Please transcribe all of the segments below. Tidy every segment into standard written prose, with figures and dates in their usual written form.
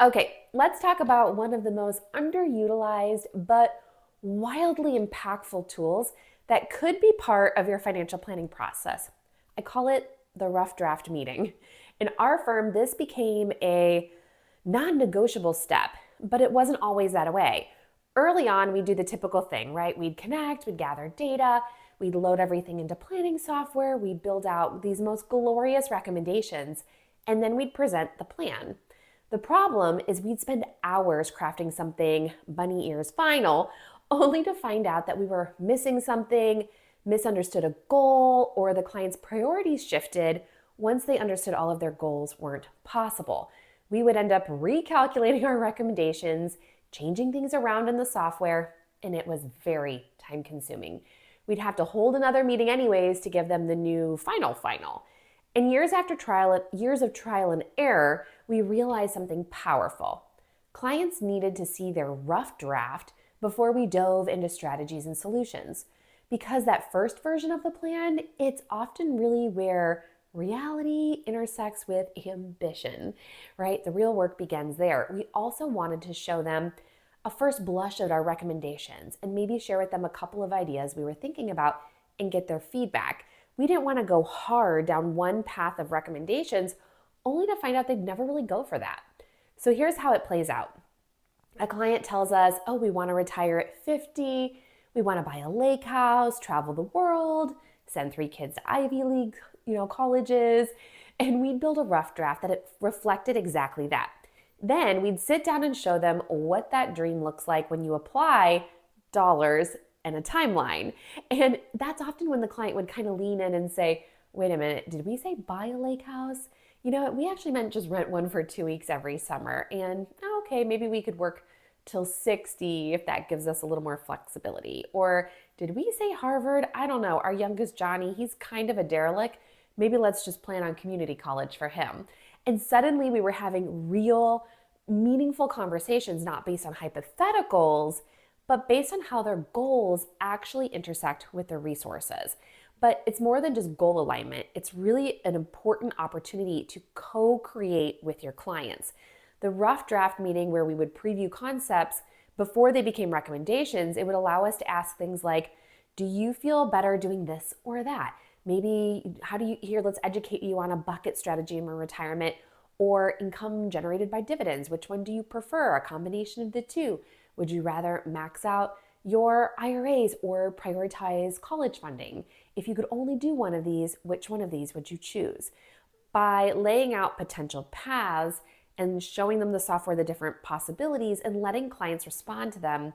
Okay, let's talk about one of the most underutilized but wildly impactful tools that could be part of your financial planning process. I call it the rough draft meeting. In our firm, this became a non negotiable step, but it wasn't always that way. Early on, we'd do the typical thing, right? We'd connect, we'd gather data, we'd load everything into planning software, we'd build out these most glorious recommendations, and then we'd present the plan. The problem is we'd spend hours crafting something bunny ears final, only to find out that we were missing something, misunderstood a goal, or the client's priorities shifted once they understood all of their goals weren't possible. We would end up recalculating our recommendations, changing things around in the software, and it was very time consuming. We'd have to hold another meeting anyways to give them the new final. And years of trial and error, we realized something powerful. Clients needed to see their rough draft before we dove into strategies and solutions. Because that first version of the plan, it's often really where reality intersects with ambition, right? The real work begins there. We also wanted to show them a first blush at our recommendations and maybe share with them a couple of ideas we were thinking about and get their feedback. We didn't want to go hard down one path of recommendations only to find out they'd never really go for that. So here's how it plays out. A client tells us, oh, we want to retire at 50, we want to buy a lake house, travel the world, send 3 kids to Ivy League, colleges, and we'd build a rough draft that it reflected exactly that. Then we'd sit down and show them what that dream looks like when you apply dollars and a timeline. And that's often when the client would kind of lean in and say, wait a minute, did we say buy a lake house? We actually meant just rent one for 2 weeks every summer. And okay, maybe we could work till 60 if that gives us a little more flexibility. Or did we say Harvard? I don't know. Our youngest Johnny, he's kind of a derelict. Maybe let's just plan on community college for him. And suddenly we were having real, meaningful conversations, not based on hypotheticals, but based on how their goals actually intersect with their resources. But it's more than just goal alignment. It's really an important opportunity to co-create with your clients. The rough draft meeting where we would preview concepts before they became recommendations, it would allow us to ask things like, do you feel better doing this or that? Maybe, let's educate you on a bucket strategy in retirement or income generated by dividends. Which one do you prefer? A combination of the two. Would you rather max out your IRAs or prioritize college funding? If you could only do one of these, which one of these would you choose? By laying out potential paths and showing them the software, the different possibilities, and letting clients respond to them,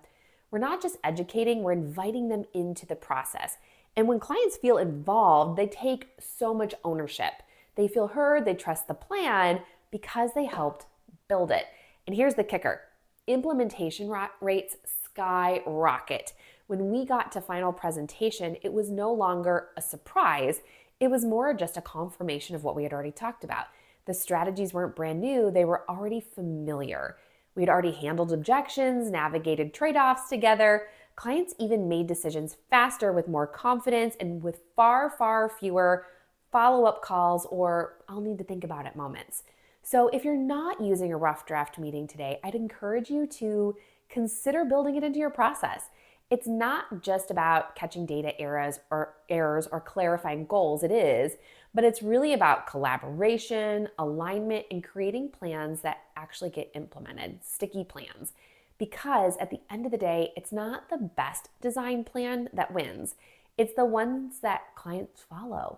we're not just educating, we're inviting them into the process. And when clients feel involved, they take so much ownership. They feel heard, they trust the plan because they helped build it. And here's the kicker. Implementation rates skyrocket. When we got to final presentation, it was no longer a surprise. It was more just a confirmation of what we had already talked about. The strategies weren't brand new, they were already familiar. We'd already handled objections, navigated trade-offs together. Clients even made decisions faster with more confidence and with far fewer follow-up calls or I'll need to think about it moments. So if you're not using a rough draft meeting today, I'd encourage you to consider building it into your process. It's not just about catching data errors or clarifying goals, it is, but it's really about collaboration, alignment, and creating plans that actually get implemented, sticky plans. Because at the end of the day, it's not the best design plan that wins. It's the ones that clients follow.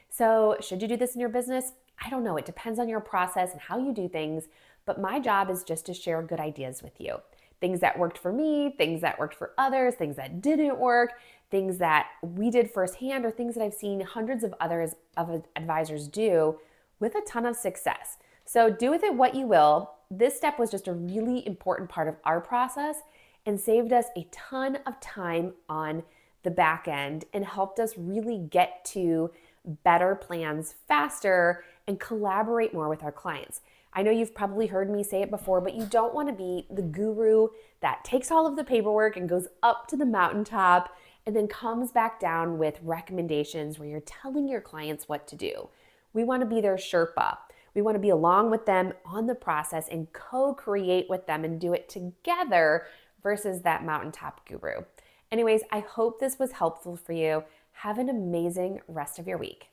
So should you do this in your business? I don't know. It depends on your process and how you do things, but my job is just to share good ideas with you. Things that worked for me, things that worked for others, things that didn't work, things that we did firsthand, or things that I've seen hundreds of others of advisors do with a ton of success. So do with it what you will. This step was just a really important part of our process and saved us a ton of time on the back end and helped us really get to better plans faster and collaborate more with our clients. I know you've probably heard me say it before, but you don't want to be the guru that takes all of the paperwork and goes up to the mountaintop and then comes back down with recommendations where you're telling your clients what to do. We want to be their Sherpa. We want to be along with them on the process and co-create with them and do it together versus that mountaintop guru. Anyways, I hope this was helpful for you. Have an amazing rest of your week.